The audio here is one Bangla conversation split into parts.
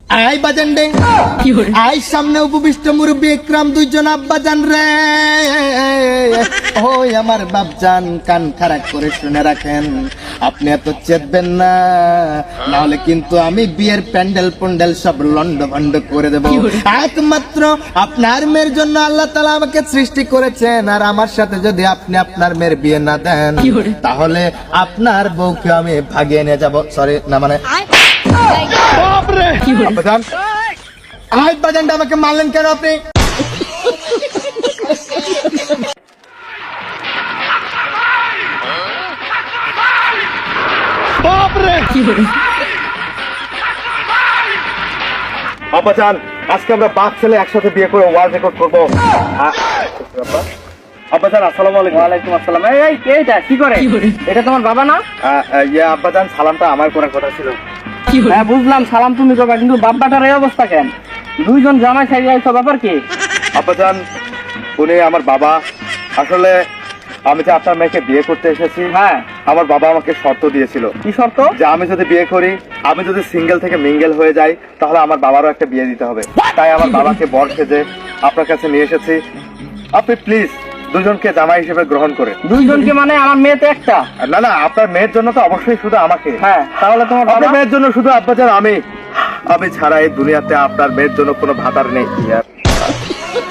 আই বাজান রে আই সামনে উপবিষ্ট মুরব্বী একরাম দুইজন আব্বাজান রে। ওই আমার বাপজান কান খারাপ করে শুনে রাখেন, আপনি এত চেতবেন না, নাহলে কিন্তু আমি বিয়ের প্যান্ডেল প্যান্ডেল সব লন্ড ভন্ড করে দেব। একমাত্র আপনার মেয়ের জন্য আল্লাহ তাআলা আমাকে সৃষ্টি করেছেন, আর আমার সাথে যদি আপনি আপনার মেয়ের বিয়ে না দেন তাহলে আপনার বউকে আমি ভাগিয়ে নিয়ে যাব। সরি না মানে আব্বাজান, আব্বাজানটা আমাকে মারলেন কেন আপনি? আব্বাজান, আজকে আমরা বাপ ছেলে একসাথে বিয়ে করে ওয়ার্ল্ড রেকর্ড করবো। আব্বাজান আসসালামু আলাইকুম। ওয়ালাইকুম আসসালাম। এই এটা কি করে? এটা তোমার বাবা না? ইয়ে আব্বাজান, সালামটা আমার করার কথা ছিল। হ্যাঁ বুঝলাম, সালাম তুমি করবা, কিন্তু বাপ্পাটার এই অবস্থা কেন? দুইজন জামাই সাইজ আইছো, ব্যাপার কি? আব্বাজান, উনি আমার বাবা। আসলে আমি যে আপনার মেয়েকে বিয়ে করতে এসেছি, হ্যাঁ আমার বাবা আমাকে শর্ত দিয়েছিল। কি শর্ত? যে আমি যদি বিয়ে করি, আমি যদি সিঙ্গেল থেকে মিঙ্গেল হয়ে যাই, তাহলে আমার বাবারও একটা বিয়ে দিতে হবে। তাই আমার বাবাকে বর সেজে আপনার কাছে নিয়ে এসেছি। আপনি প্লিজ দুজনকে জামাই হিসেবে গ্রহণ করে। দুইজনকে মানে? আমার মেয়ে তো একটা। না না, আপনার মেয়ের জন্য তো অবশ্যই শুধু আমাকে। হ্যাঁ, তাহলে তোমার আপনার বাবা? মেয়ের জন্য শুধু আব্বাজান আমি ছাড়া এই দুনিয়াতে আপনার মেয়ের জন্য কোনো ভাতার নেই।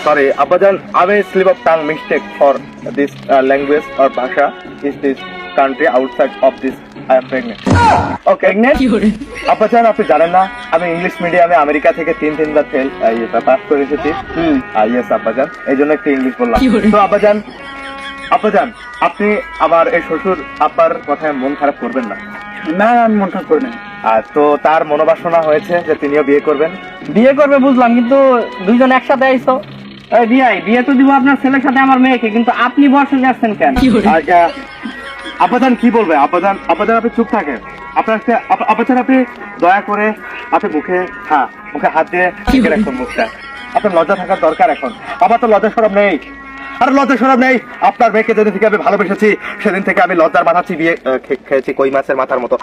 সরি আব্বাজান, আমি slip of tongue mistake for this language or ভাষা is this country outside of this I am pregnant. Okay আব্বাজান, আপনি জানেন না আমি ইংলিশ মিডিয়ামে আমেরিকা থেকে তিনবার ফেল পাস করে এসেছি। ইয়েস আব্বাজান, এই জন্য একটু ইংলিশ বললাম। তো আব্বাজান, আপনি আমার এই শ্বশুর আব্বার কথায় মন খারাপ করবেন না। না, আমি মন খারাপ করি না। আর তো তার মনোবাসনা হয়েছে যে তিনিও বিয়ে করবেন। বিয়ে করবে বুঝলাম, কিন্তু দুইজন একসাথে আইছো। এই বিয়ে তো দিব আপনার ছেলের সাথে আমার মেয়েকে, কিন্তু আপনি বসে যাচ্ছেন কেন? আব্বাজান কি বলবে? আব্বাজান আপনি চুপ থাকেন। আব্বাজান আপনি দয়া করে আপনি মুখে হাত দিয়ে ঢেকে রাখুন মুখটা। আপনার লজ্জা থাকার দরকার এখন। আমার তো লজ্জা সরব নেই, আর লজ্জা সরব নেই। আপনার মেয়েকে যেদিন থেকে আমি ভালোবেসেছি সেদিন থেকে আমি লজ্জার মাথা চিবিয়ে খেয়েছি কই মাছের মাথার মতো।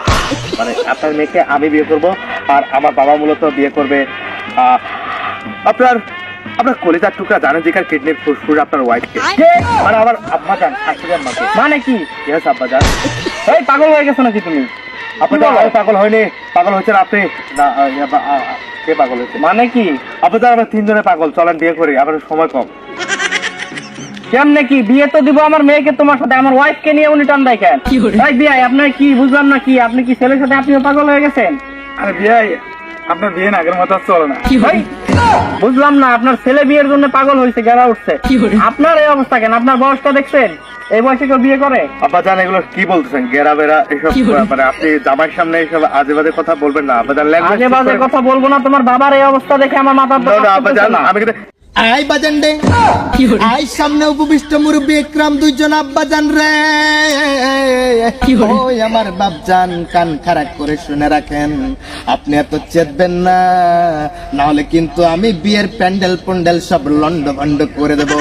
মানে আপনার মেয়েকে আমি বিয়ে করব, আর আমার বাবা মূলত বিয়ে করবে আপনার কলিজার টুকরা জানেন যেখানে কিডনির ফুসফুস আপনার ওয়াইফকে, মানে আমার আব্বাজান শাশুড়ির মাকে। মানে কি? ইয়েস আব্বাজান। এই পাগল হয়ে গেছো নাকি তুমি? আব্বাজান আমি পাগল হয়নি, পাগল হয়েছেন আপনি। না কে পাগল হয়েছে? মানে কি? আব্বাজান আমরা তিনজনে পাগল, চলেন বিয়ে করি, আমার সময় কম। কেমনে কি? বিয়ে তো দিব আমার মেয়েকে তোমার সাথে, আমার ওয়াইফকে নিয়ে উনি টান দেয় কেন? ভাই বিয়ে আপনার কি বুঝলাম না, কি আপনি কি ছেলের সাথে আপনিও পাগল হয়ে গেছেন? আরে বিয়ে আপনার বিয়ে না আগের মতো চলে না। ভাই বুঝলাম না, আপনার ছেলে বিয়ের জন্য পাগল হয়েছে, গেলা উঠছে। আপনার এই অবস্থা কেন? আপনার বয়সটা দেখছেন? এই বয়সে কেউ বিয়ে করে? আব্বাজান এগুলো কি বলতেছেন? গেরা বেরা এসব, মানে আপনি জামাইয়ের সামনে এইসব আজে বাজে কথা বলবেন না আব্বাজান। আজে বাজে কথা বলবো না, তোমার বাবার এই অবস্থা দেখে আমার মাথা আব্বাজান আমি কিন্তু আই বাজান রে আই সামনে উপবিষ্ট মুরব্বী একরাম দুইজন আব্বাজান রে। ওই আমার বাপজান কান খারাপ করে শুনে রাখেন, আপনি এত চেতবেন না, নাহলে কিন্তু আমি বিয়ের প্যান্ডেল প্যান্ডেল সব লন্ড ভন্ড করে দেব।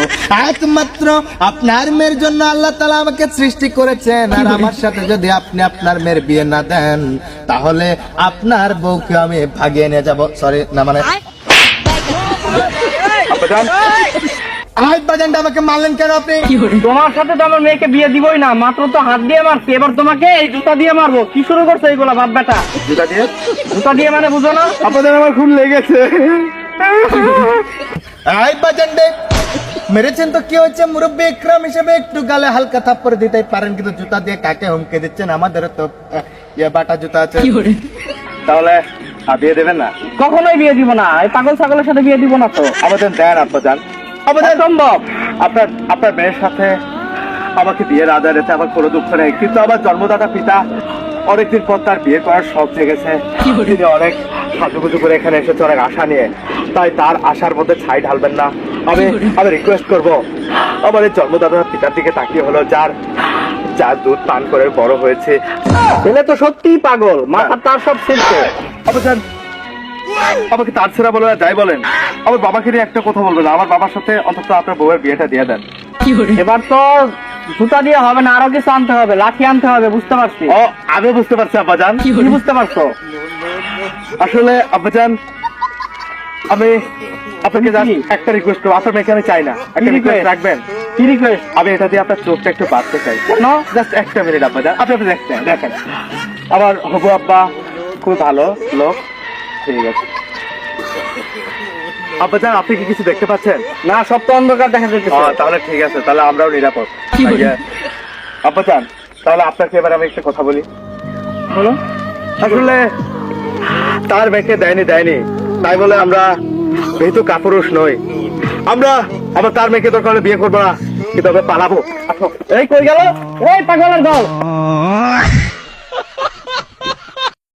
একমাত্র আপনার মেয়ের জন্য আল্লাহ তাআলা আমাকে সৃষ্টি করেছেন, আর আমার সাথে যদি আপনি আপনার মেয়ের বিয়ে না দেন তাহলে আপনার বউকে আমি ভাগিয়ে নিয়ে যাব। সরি না মানে আব্বাজানটা আমাকে মারলেন কেন আপনি? তোমার সাথে তো আমার মেয়েকে বিয়ে দিবই না, মাত্র তো হাত দিয়ে মারছি, এবার তোমাকে এই জুতা দিয়ে মারবো। কি শুরু করছো এইগুলা বাপ বেটা? জুতা দিয়ে মানে বুঝো না? আব্বাজান আমার খুব লেগেছে। আব্বাজান মেরেছেন তো কি হয়েছে? মুরব্বী একরাম হিসেবে একটু গালে হালকা থাপ্পড় দিতেই পারেন, কিন্তু জুতা দিয়ে কাকে হুমকে দিচ্ছেন? আমাদের তো বাটা জুতা আছে। তাহলে বিয়ে দেবেন না? কখনোই বিয়ে দিব না, এই পাগল ছাগলের সাথে বিয়ে দিব না তো। আবেদন দেন আব্বাজান। আবেদন সম্ভব? আপনার মেয়ের সাথে আমাকে বিয়ের আদায় রেখে আমার কোনো দুঃখ নেই, কিন্তু আমার জন্মদাতা পিতা অনেকদিন পর তার বিয়ে করার শখ জেগেছে। তিনি অনেক সাজুগুজু করে এখানে এসেছে অনেক আশা নিয়ে, তাই তার আশার মধ্যে ছাই ঢালবেন না। আমি রিকোয়েস্ট করবো, আমার এই জন্মদাতা পিতার দিকে তাকিয়ে হলো যার দুধ পান করে বড় হয়েছে। ছেলে তো সত্যিই পাগল, মাথা তার সব শেষে। আব্বাজান আমাকে তার ছেড়া বলে যাই বলেন, আমার বাবাকে নিয়ে একটা কথা বলবেন, আমার বাবার সাথে অন্তত আপনার বউয়ের বিয়েটা দিয়ে দেন। এবার তো জুতা দিয়ে হবে না, আরো কিছু আনতে হবে, লাঠি আনতে হবে, বুঝতে পারছি। ও আমি বুঝতে পারছি আব্বাজান। কি বুঝতে পারছো? আসলে আব্বাজান আমি আপনাকে just একটা রিকোয়েস্ট করবো, আপনার মেয়েকে আমি চাই না, একটা কি রিকোয়েস্ট request? রাখবেন? কি রিকোয়েস্ট? আমি এটা দিয়ে আপনার চোখটা একটু বাঁধতে চাই, নো জাস্ট একটা মিনিট আব্বাজান, আপনি আপনি দেখছেন, দেখেন আমার হবু আব্বা খুব ভালো লোক। ঠিক আছে আব্বাজান, আপনি কি কিছু দেখতে পাচ্ছেন? না, সব তো অন্ধকার দেখা যাচ্ছে। তাহলে ঠিক আছে, তাহলে আমরাও নিরাপদ। আব্বাজান, তাহলে আপনাকে এবার আমি একটা কথা বলি। বলো। আসলে তার মেয়েকে দেয়নি তাই বলে আমরা যেহেতু কাপুরুষ নই, আমরা আবার তার মেয়েকে দরকার হলে বিয়ে করবো না, কিন্তু আমরা পালাবো। এই কই গেল ওই পাগলের দল?